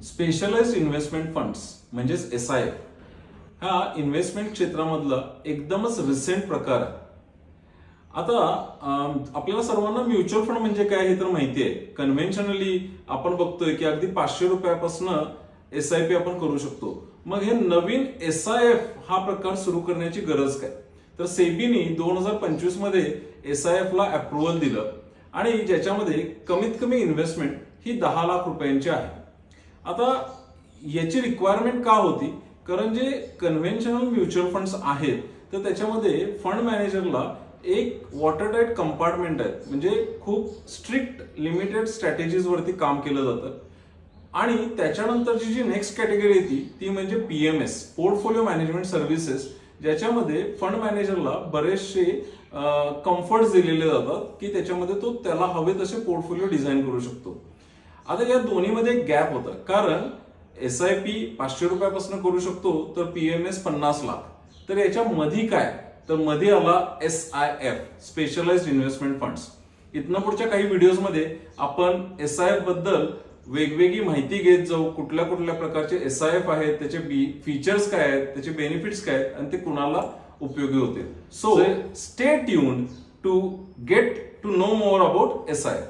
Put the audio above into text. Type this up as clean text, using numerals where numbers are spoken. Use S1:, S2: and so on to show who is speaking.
S1: Specialised investment funds म्हणजेच SIF हा investment क्षेत्रामधला एकदमच रिसेंट प्रकार आहे. आता आपल्याला सर्वांना म्युच्युअल फंड म्हणजे काय हे तर माहिती आहे. कन्व्हेन्शनली आपण बघतोय की अगदी 500 रुपयापासून SIP आपण करू शकतो. मग हे नवीन SIF हा प्रकार सुरू करण्याची गरज काय? तर सेबीनी 2025 मध्ये SIF ला अप्रुव्हल दिलं आणि ज्याच्यामध्ये कमीत कमी इन्व्हेस्टमेंट ही 10 लाख रुपयांची आहे. आता याची रिक्वायरमेंट का होती? कारण जे कन्व्हेन्शनल म्युच्युअल फंड्स आहेत तर त्याच्यामध्ये फंड मॅनेजरला एक वॉटरटाईट कंपार्टमेंट आहे, म्हणजे खूप स्ट्रिक्ट लिमिटेड स्ट्रॅटेजीज वरती काम केलं जातं. आणि त्याच्यानंतरची जी नेक्स्ट कॅटेगरी येते ती म्हणजे PMS पोर्टफोलिओ मॅनेजमेंट सर्व्हिसेस, ज्याच्यामध्ये फंड मॅनेजरला बरेचसे कम्फर्ट्स दिलेले जातात की त्याच्यामध्ये तो त्याला हवे तसे पोर्टफोलिओ डिझाईन करू शकतो. आता या दोन्हीमध्ये एक गॅप होता, कारण SIP 500 रुपयापासून करू शकतो तर PMS 50 लाख. तर याच्या मध्ये काय? तर मध्ये आला SIF स्पेशलाइज्ड इन्व्हेस्टमेंट फंड्स. इथनं पुढच्या काही व्हिडिओजमध्ये आपण SIF बद्दल वेगवेगळी माहिती घेत जाऊ. कुठल्या कुठल्या प्रकारचे SIF आहेत, त्याचे फीचर्स काय आहेत, त्याचे बेनिफिट्स काय आहेत आणि ते कुणाला उपयोगी होतील. So stay tuned to get to know more about SIF.